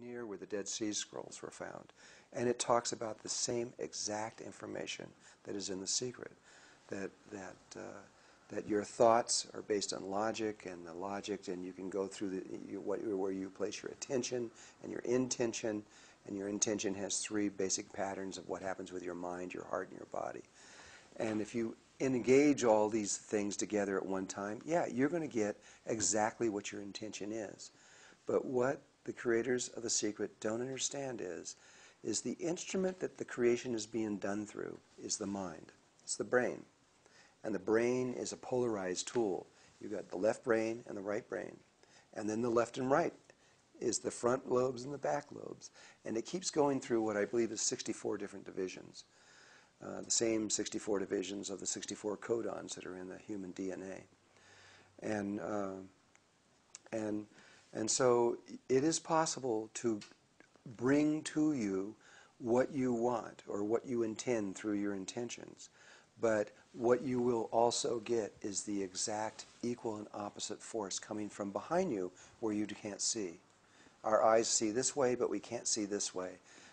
near where the Dead Sea Scrolls were found. And it talks about the same exact information that is in the secret, that your thoughts are based on logic, and you can go through where you place your attention and your intention, and your intention has three basic patterns of what happens with your mind, your heart, and your body. And if you engage all these things together at one time, yeah, you're going to get exactly what your intention is. But what the creators of the secret don't understand is the instrument that the creation is being done through is the mind. It's the brain. And the brain is a polarized tool. You've got the left brain and the right brain. And then the left and right is the front lobes and the back lobes. And it keeps going through what I believe is 64 different divisions. The same 64 divisions of the 64 codons that are in the human DNA. And so it is possible to bring to you what you want or what you intend through your intentions. But what you will also get is the exact equal and opposite force coming from behind you where you can't see. Our eyes see this way, but we can't see this way.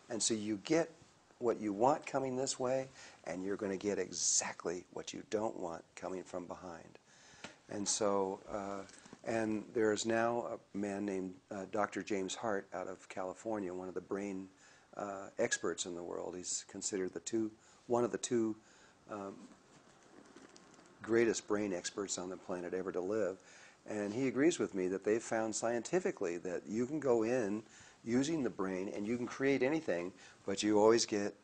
And so you get what you want coming this way, and you're going to get exactly what you don't want coming from behind. And so, and there's now a man named Dr. James Hart out of California, one of the brain experts in the world. He's considered one of the two greatest brain experts on the planet ever to live. And he agrees with me that they've found scientifically that you can go in using the brain and you can create anything, but you always get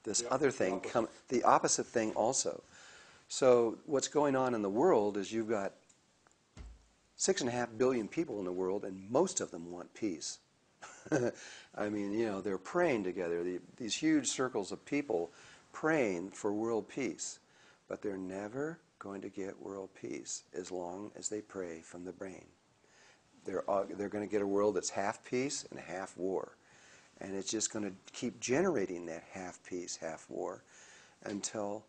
this other thing, the opposite thing also. So what's going on in the world is you've got 6.5 billion people in the world, and most of them want peace. I mean, you know, they're praying together, these huge circles of people praying for world peace. But they're never going to get world peace as long as they pray from the brain. They're going to get a world that's half peace and half war. And it's just going to keep generating that half peace, half war until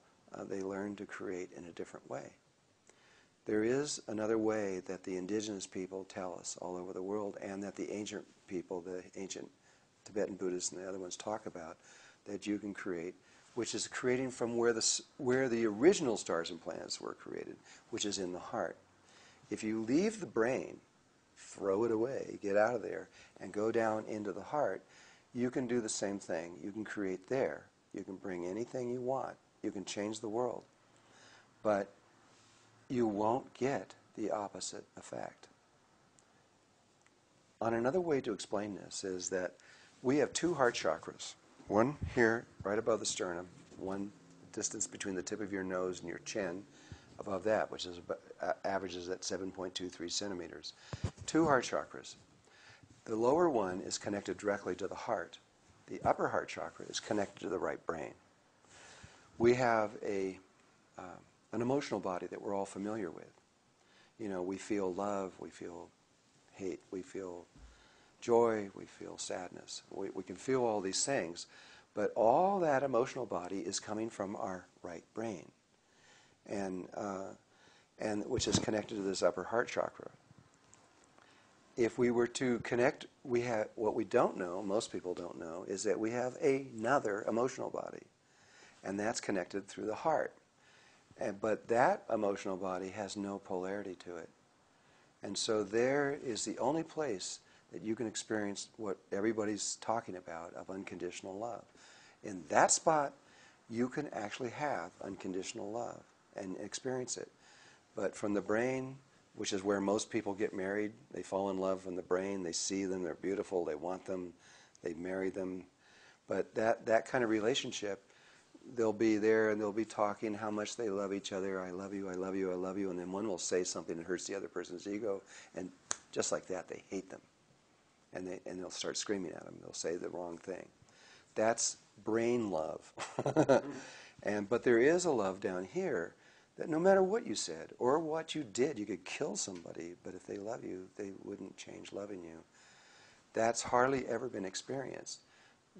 they learn to create in a different way. There is another way that the indigenous people tell us all over the world, and that the ancient people, the ancient Tibetan Buddhists and the other ones talk about, that you can create, which is creating from where the original stars and planets were created, which is in the heart. If you leave the brain, throw it away, get out of there, and go down into the heart, you can do the same thing. You can create there. You can bring anything you want. You can change the world. But you won't get the opposite effect. On another way to explain this is that we have two heart chakras. One here, right above the sternum, one distance between the tip of your nose and your chin, above that, which is averages at 7.23 centimeters. Two heart chakras. The lower one is connected directly to the heart. The upper heart chakra is connected to the right brain. We have an emotional body that we're all familiar with. You know, we feel love, we feel hate, we feel joy, we feel sadness. We can feel all these things, but all that emotional body is coming from our right brain, and which is connected to this upper heart chakra. If we were to connect, what we don't know, most people don't know, is that we have another emotional body, and that's connected through the heart. But that emotional body has no polarity to it. And so there is the only place that you can experience what everybody's talking about of unconditional love. In that spot, you can actually have unconditional love and experience it. But from the brain, which is where most people get married, they fall in love from the brain, they see them, they're beautiful, they want them, they marry them. But that kind of relationship, they'll be there and they'll be talking how much they love each other. I love you, I love you, I love you. And then one will say something that hurts the other person's ego. And just like that, they hate them. And they'll start screaming at them. They'll say the wrong thing. That's brain love. But there is a love down here that no matter what you said or what you did, you could kill somebody, but if they love you, they wouldn't change loving you. That's hardly ever been experienced.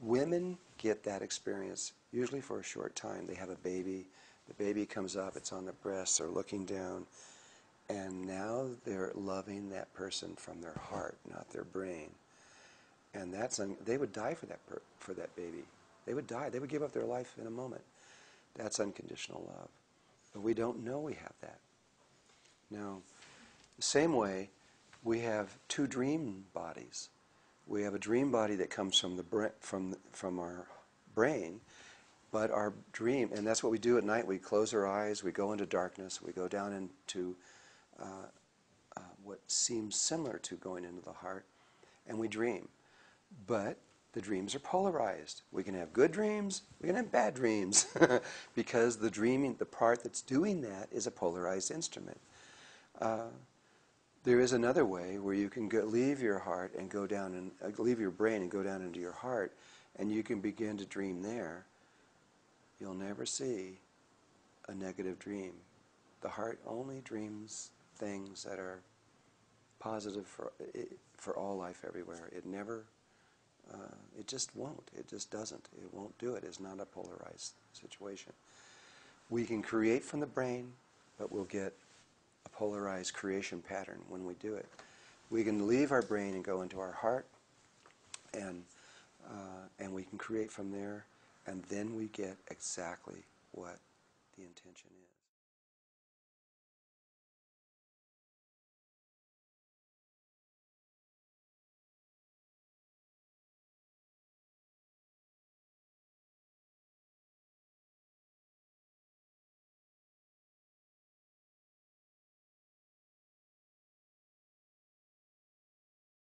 Women get that experience usually for a short time. They have a baby. The baby comes up. It's on the breast. They're looking down. And now they're loving that person from their heart, not their brain. And they would die for that baby. They would die. They would give up their life in a moment. That's unconditional love. But we don't know we have that. Now, the same way, we have two dream bodies. We have a dream body that comes from our brain, but our dream, and that's what we do at night. We close our eyes, we go into darkness, we go down into what seems similar to going into the heart, and we dream. But the dreams are polarized. We can have good dreams, we can have bad dreams, because the dreaming, the part that's doing that, is a polarized instrument. There is another way where you can leave your heart and go down and leave your brain and go down into your heart, and you can begin to dream there. You'll never see a negative dream. The heart only dreams things that are positive for all life everywhere. It never, it just won't. It just doesn't. It won't do it. It's not a polarized situation. We can create from the brain, but we'll get a polarized creation pattern when we do it. We can leave our brain and go into our heart, and we can create from there, and then we get exactly what the intention is.